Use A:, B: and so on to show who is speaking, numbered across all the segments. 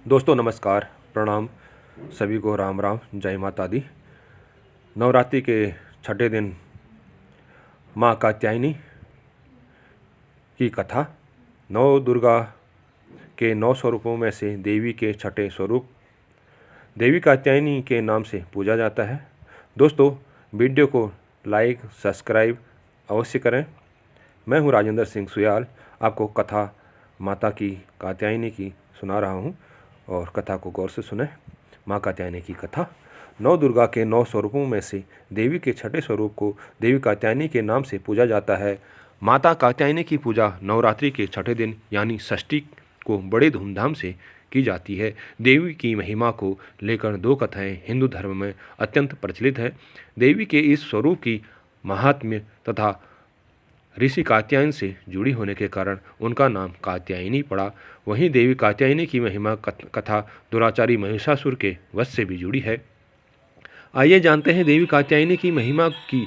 A: दोस्तों नमस्कार, प्रणाम। सभी को राम राम, जय माता दी। नवरात्रि के छठे दिन माँ कात्यायनी की कथा। नौ दुर्गा के 9 स्वरूपों में से देवी के छठे स्वरूप देवी कात्यायनी के नाम से पूजा जाता है। दोस्तों, वीडियो को लाइक सब्सक्राइब अवश्य करें। मैं हूँ राजेंद्र सिंह सुयाल, आपको कथा माता की कात्यायनी की सुना रहा हूँ और कथा को गौर से सुने। माँ कात्यायनी की कथा। 9 दुर्गा के 9 स्वरूपों में से देवी के छठे स्वरूप को देवी कात्यायनी के नाम से पूजा जाता है। माता कात्यायनी की पूजा नवरात्रि के छठे दिन यानी षष्ठी को बड़े धूमधाम से की जाती है। देवी की महिमा को लेकर 2 कथाएं हिंदू धर्म में अत्यंत प्रचलित है। देवी के इस स्वरूप की महात्म्य तथा ऋषि कात्यायन से जुड़ी होने के कारण उनका नाम कात्यायनी पड़ा। वहीं देवी कात्यायनी की महिमा कथा दुराचारी महिषासुर के वध से भी जुड़ी है। आइए जानते हैं देवी कात्यायनी की महिमा की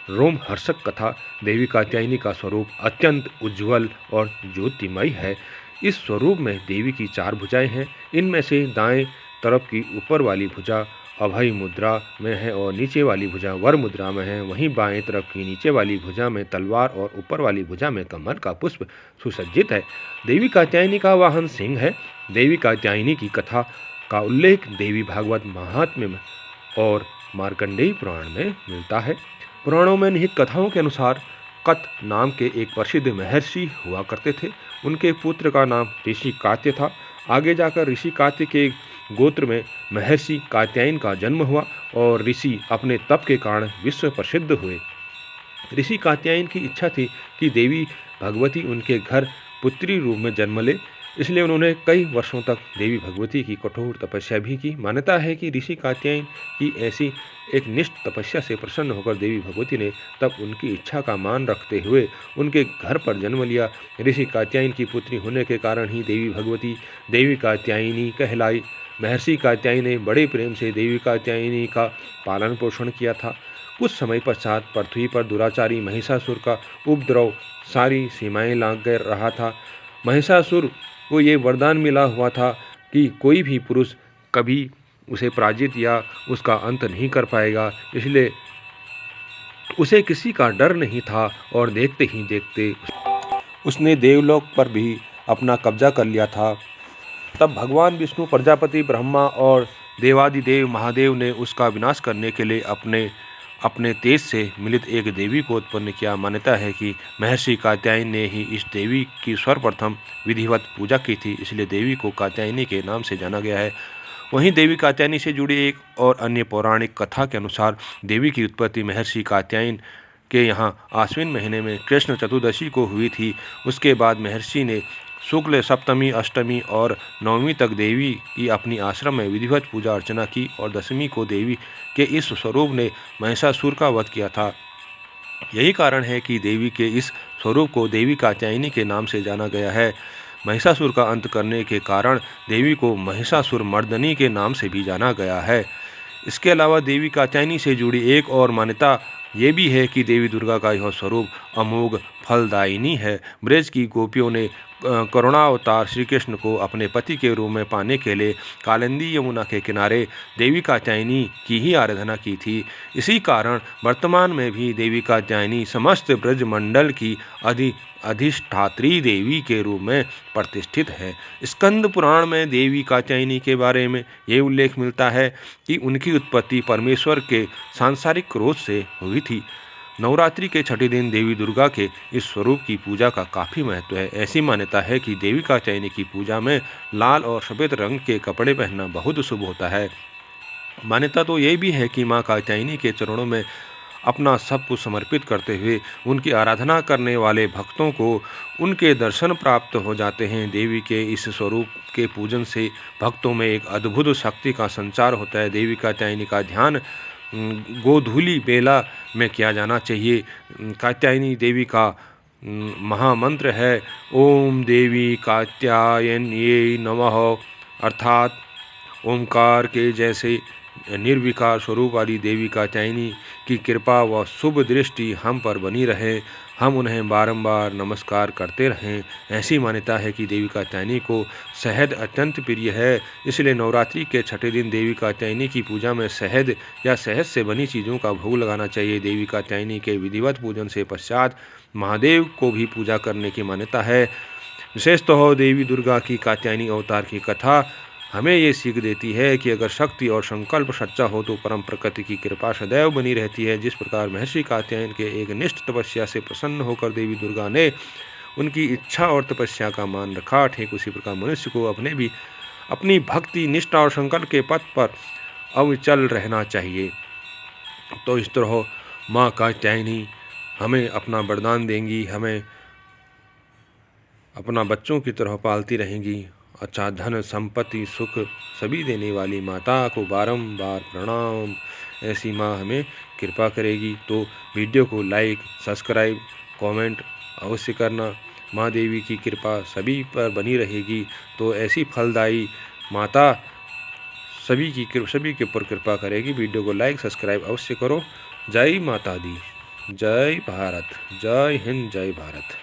A: रोमहर्षक कथा। देवी कात्यायनी का स्वरूप अत्यंत उज्ज्वल और ज्योतिमय है। इस स्वरूप में देवी की 4 भुजाएं हैं। इनमें से दाएं तरफ की ऊपर वाली भुजा अभय मुद्रा में है और नीचे वाली भुजा वर मुद्रा में है। वहीं बाएं तरफ की नीचे वाली भुजा में तलवार और ऊपर वाली भुजा में कमल का पुष्प सुसज्जित है। देवी कात्यायनी का वाहन सिंह है। देवी कात्यायनी की कथा का उल्लेख देवी भागवत महात्म्य में और मार्कंडेय पुराण में मिलता है। पुराणों में निहित कथाओं के अनुसार कत नाम के एक प्रसिद्ध महर्षि हुआ करते थे। उनके पुत्र का नाम ऋषि कात्य था। आगे जाकर ऋषि कात्य के गोत्र में महर्षि कात्यायन का जन्म हुआ और ऋषि अपने तप के कारण विश्व प्रसिद्ध हुए। ऋषि कात्यायन की इच्छा थी कि देवी भगवती उनके घर पुत्री रूप में जन्म ले, इसलिए उन्होंने कई वर्षों तक देवी भगवती की कठोर तपस्या भी की। मान्यता है कि ऋषि कात्यायन की ऐसी एक निष्ठ तपस्या से प्रसन्न होकर देवी भगवती ने तब उनकी इच्छा का मान रखते हुए उनके घर पर जन्म लिया। ऋषि कात्यायन की पुत्री होने के कारण ही देवी भगवती देवी कात्यायनी कहलाई। महर्षि कात्यायन ने बड़े प्रेम से देवी कात्यायनी का पालन पोषण किया था। कुछ समय पश्चात पृथ्वी पर दुराचारी महिषासुर का उपद्रव सारी सीमाएं लांघ कर रहा था। महिषासुर को ये वरदान मिला हुआ था कि कोई भी पुरुष कभी उसे पराजित या उसका अंत नहीं कर पाएगा, इसलिए उसे किसी का डर नहीं था और देखते ही देखते उसने देवलोक पर भी अपना कब्जा कर लिया था। तब भगवान विष्णु, प्रजापति ब्रह्मा और देवादिदेव महादेव ने उसका विनाश करने के लिए अपने तेज से मिलित एक देवी को उत्पन्न किया। मान्यता है कि महर्षि कात्यायन ने ही इस देवी की सर्वप्रथम विधिवत पूजा की थी, इसलिए देवी को कात्यायनी के नाम से जाना गया है। वहीं देवी कात्यायनी से जुड़ी एक और अन्य पौराणिक कथा के अनुसार देवी की उत्पत्ति महर्षि कात्यायन के यहाँ आश्विन महीने में कृष्ण चतुर्दशी को हुई थी। उसके बाद महर्षि ने शुक्ल सप्तमी, अष्टमी और नवमी तक देवी की अपनी आश्रम में विधिवत पूजा अर्चना की और दशमी को देवी के इस स्वरूप ने महिषासुर का वध किया था। यही कारण है कि देवी के इस स्वरूप को देवी कात्यायनी के नाम से जाना गया है। महिषासुर का अंत करने के कारण देवी को महिषासुर मर्दनी के नाम से भी जाना गया है। इसके अलावा देवी कात्यायनी से जुड़ी एक और मान्यता ये भी है कि देवी दुर्गा का यह स्वरूप अमोघ फलदायिनी है। ब्रज की गोपियों ने करुणावतार श्री कृष्ण को अपने पति के रूप में पाने के लिए कालिंदी यमुना के किनारे देवी कात्यायनी की ही आराधना की थी। इसी कारण वर्तमान में भी देवी कात्यायनी समस्त ब्रज मंडल की अधिष्ठात्री देवी के रूप में प्रतिष्ठित है। स्कंद पुराण में देवी कात्यायनी के बारे में ये उल्लेख मिलता है कि उनकी उत्पत्ति परमेश्वर के सांसारिक क्रोध से हुई थी। नवरात्रि के छठे दिन देवी दुर्गा के इस स्वरूप की पूजा का काफ़ी महत्व है। ऐसी मान्यता है कि देवी कात्यायनी की पूजा में लाल और सफ़ेद रंग के कपड़े पहनना बहुत शुभ होता है। मान्यता तो ये भी है कि माँ कात्यायनी के चरणों में अपना सब कुछ समर्पित करते हुए उनकी आराधना करने वाले भक्तों को उनके दर्शन प्राप्त हो जाते हैं। देवी के इस स्वरूप के पूजन से भक्तों में एक अद्भुत शक्ति का संचार होता है। देवी कात्यायनी का ध्यान गोधूली बेला में किया जाना चाहिए। कात्यायनी देवी का महामंत्र है ओम देवी कात्यायन्यै नमः, अर्थात ओमकार के जैसे निर्विकार स्वरूप वाली देवी कात्यायनी की कृपा व शुभ दृष्टि हम पर बनी रहे। हम उन्हें बारंबार नमस्कार करते रहें। ऐसी मान्यता है कि देवी कात्यायनी को शहद अत्यंत प्रिय है, इसलिए नवरात्रि के छठे दिन देवी कात्यायनी की पूजा में शहद या शहद से बनी चीज़ों का भोग लगाना चाहिए। देवी कात्यायनी के विधिवत पूजन से पश्चात महादेव को भी पूजा करने की मान्यता है। विशेषतः देवी दुर्गा की कात्यायनी अवतार की कथा हमें ये सीख देती है कि अगर शक्ति और संकल्प सच्चा हो तो परम प्रकृति की कृपा सदैव बनी रहती है। जिस प्रकार महर्षि कात्यायन के एक निष्ठ तपस्या से प्रसन्न होकर देवी दुर्गा ने उनकी इच्छा और तपस्या का मान रखा, ठीक उसी प्रकार मनुष्य को अपनी भक्ति, निष्ठा और संकल्प के पथ पर अविचल रहना चाहिए। तो इस तरह माँ कात्यायनी हमें अपना वरदान देंगी, हमें अपना बच्चों की तरह पालती रहेंगी। अच्छा धन, संपत्ति, सुख सभी देने वाली माता को बारंबार प्रणाम। ऐसी माँ हमें कृपा करेगी। तो वीडियो को लाइक, सब्सक्राइब, कमेंट अवश्य करना। माँ देवी की कृपा सभी पर बनी रहेगी। तो ऐसी फलदायी माता सभी के ऊपर कृपा करेगी। वीडियो को लाइक, सब्सक्राइब अवश्य करो। जय माता दी, जय भारत, जय हिंद, जय भारत।